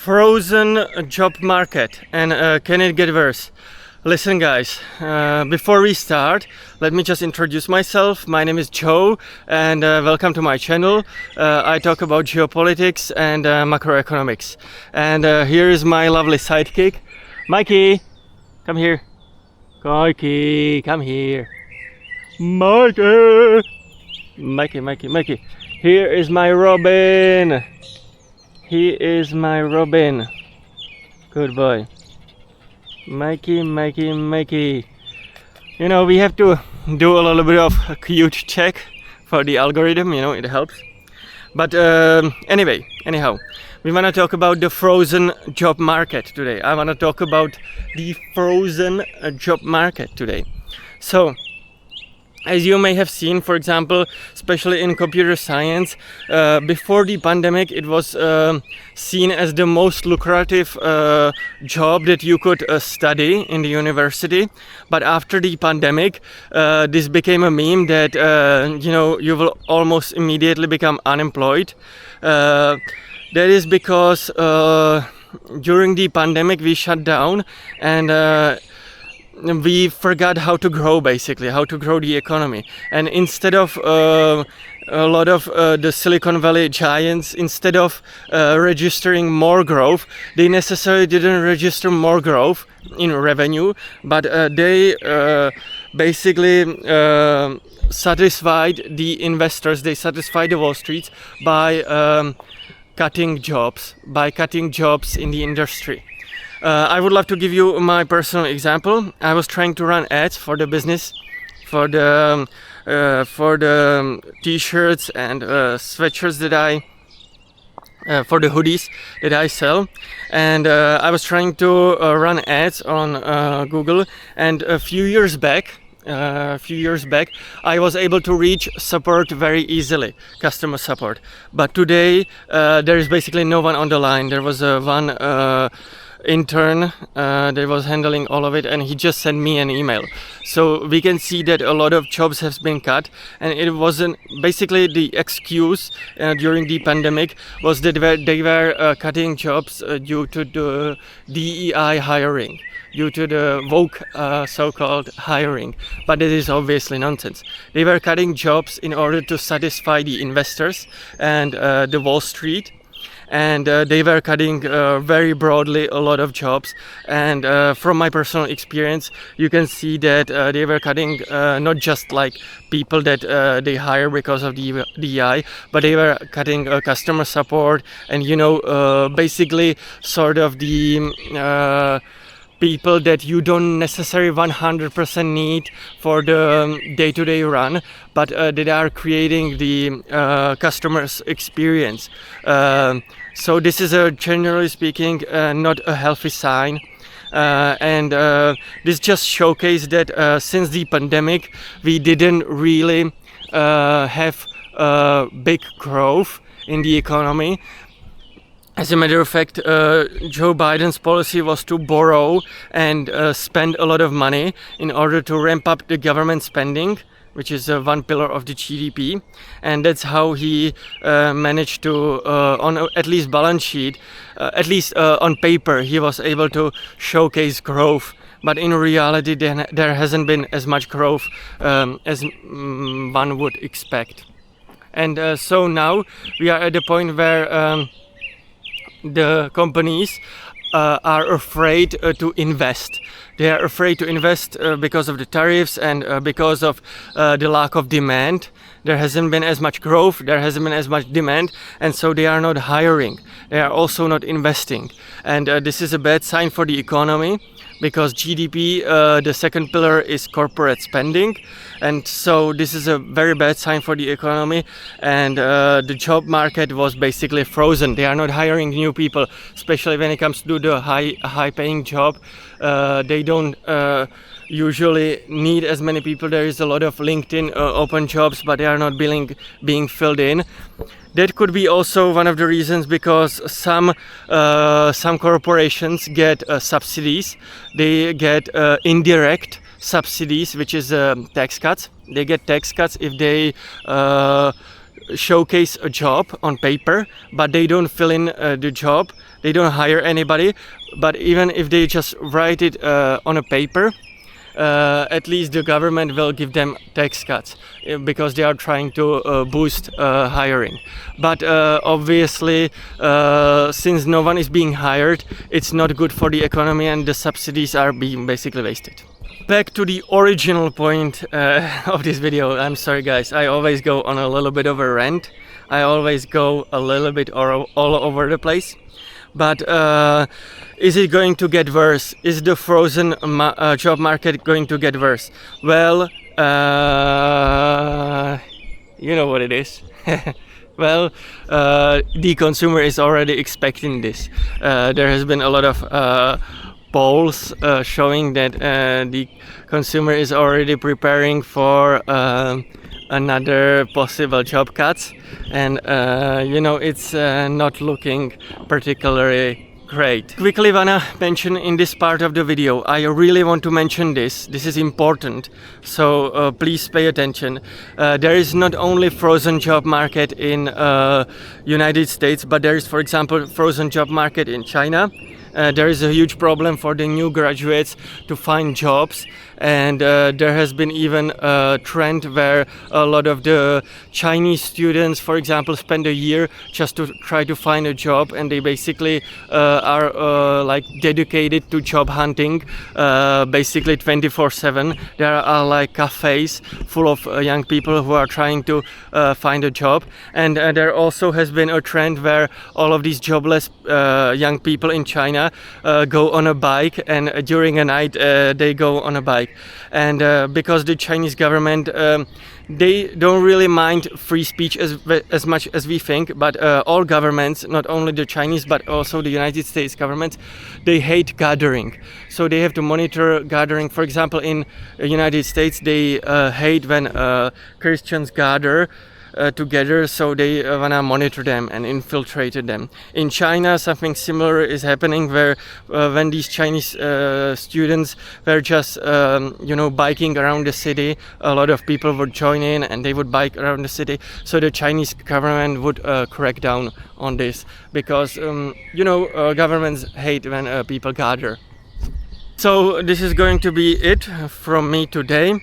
frozen job market, and can it get worse? Listen guys, before we start, let me just introduce myself. My name is Joe and welcome to my channel. I talk about geopolitics and macroeconomics. And here is my lovely sidekick, Mikey. Come here. Mikey, come here. Mikey. Here is my Robin. He is my Robin. Good boy. Mikey. You know, we have to do a little bit of a cute check for the algorithm, you know, it helps. But anyhow, we want to talk about the frozen job market today. I want to talk about the frozen job market today. So, as you may have seen, for example, especially in computer science, before the pandemic, it was seen as the most lucrative job that you could study in the university. But after the pandemic, this became a meme that, you will almost immediately become unemployed. That is because during the pandemic, we shut down and we forgot how to grow, basically, how to grow the economy. And instead of a lot of the Silicon Valley giants, instead of registering more growth, they necessarily didn't register more growth in revenue, but they basically satisfied the investors, they satisfied the Wall Street by cutting jobs in the industry. I would love to give you my personal example. I was trying to run ads for the business, for the t-shirts and sweatshirts for the hoodies that I sell, and I was trying to run ads on Google. And a few years back, I was able to reach support very easily, customer support. But today, there is basically no one on the line. There was one intern that was handling all of it, and he just sent me an email. So we can see that a lot of jobs have been cut, and it wasn't basically the excuse during the pandemic was that they were cutting jobs due to the DEI hiring, due to the woke so-called hiring. But it is obviously nonsense. They were cutting jobs in order to satisfy the investors and the Wall Street. And they were cutting very broadly a lot of jobs. And from my personal experience, you can see that they were cutting not just like people that they hire because of the DEI, but they were cutting customer support and, basically sort of the people that you don't necessarily 100% need for the day-to-day run, but that are creating the customer's experience. So this is, generally speaking, not a healthy sign. And this just showcased that since the pandemic, we didn't really have big growth in the economy. As a matter of fact, Joe Biden's policy was to borrow and spend a lot of money in order to ramp up the government spending, which is one pillar of the GDP. And that's how he managed to, on at least balance sheet, at least on paper, he was able to showcase growth. But in reality, there hasn't been as much growth as one would expect. And so now we are at the point where the companies are afraid to invest. They are afraid to invest because of the tariffs and because of the lack of demand. There hasn't been as much growth, there hasn't been as much demand, and so they are not hiring. They are also not investing. And this is a bad sign for the economy, because GDP, the second pillar, is corporate spending, and so this is a very bad sign for the economy. And the job market was basically frozen. They are not hiring new people, especially when it comes to the high-paying job. They don't usually need as many people. There is a lot of LinkedIn open jobs, but they are not being filled in. That could be also one of the reasons, because some corporations get subsidies. They get indirect subsidies, which is tax cuts. They get tax cuts if they showcase a job on paper, but they don't fill in the job. They don't hire anybody. But even if they just write it on a paper, at least the government will give them tax cuts because they are trying to boost hiring. But obviously, since no one is being hired, it's not good for the economy, and the subsidies are being basically wasted. Back to the original point of this video. I'm sorry guys, I always go on a little bit of a rant. I always go a little bit all over the place. But is it going to get worse? Is the frozen job market going to get worse? Well, you know what it is. Well, the consumer is already expecting this. There has been a lot of polls showing that the consumer is already preparing for another possible job cuts, and you know, it's not looking particularly great. Quickly wanna mention in this part of the video, I really want to mention this is important, so please pay attention. There is not only frozen job market in United States, but there is, for example, frozen job market in China. There is a huge problem for the new graduates to find jobs, and there has been even a trend where a lot of the Chinese students, for example, spend a year just to try to find a job, and they basically are like dedicated to job hunting, basically 24/7. There are like cafes full of young people who are trying to find a job, and there also has been a trend where all of these jobless young people in China go on a bike, and during a night they go on a bike. And because the Chinese government, they don't really mind free speech as much as we think, but all governments, not only the Chinese but also the United States government, they hate gathering. So they have to monitor gathering. For example, in the United States, they hate when Christians gather together, so they wanna monitor them and infiltrate them. In China, something similar is happening, where when these Chinese students were just you know, biking around the city, a lot of people would join in and they would bike around the city. So the Chinese government would crack down on this, because you know, governments hate when people gather. So this is going to be it from me today.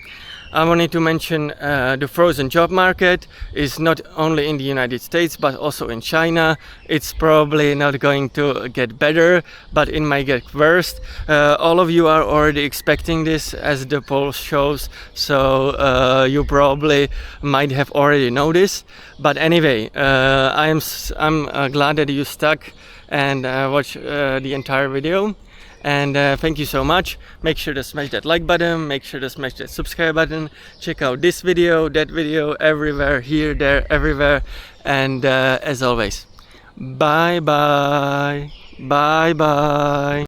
I wanted to mention the frozen job market is not only in the United States but also in China. It's probably not going to get better, but it might get worse. All of you are already expecting this, as the poll shows, so you probably might have already noticed. But anyway, I'm glad that you stuck and watched the entire video. And thank you so much. Make sure to smash that like button, make sure to smash that subscribe button, check out this video, that video, everywhere, here, there, everywhere. And as always, bye bye, bye bye.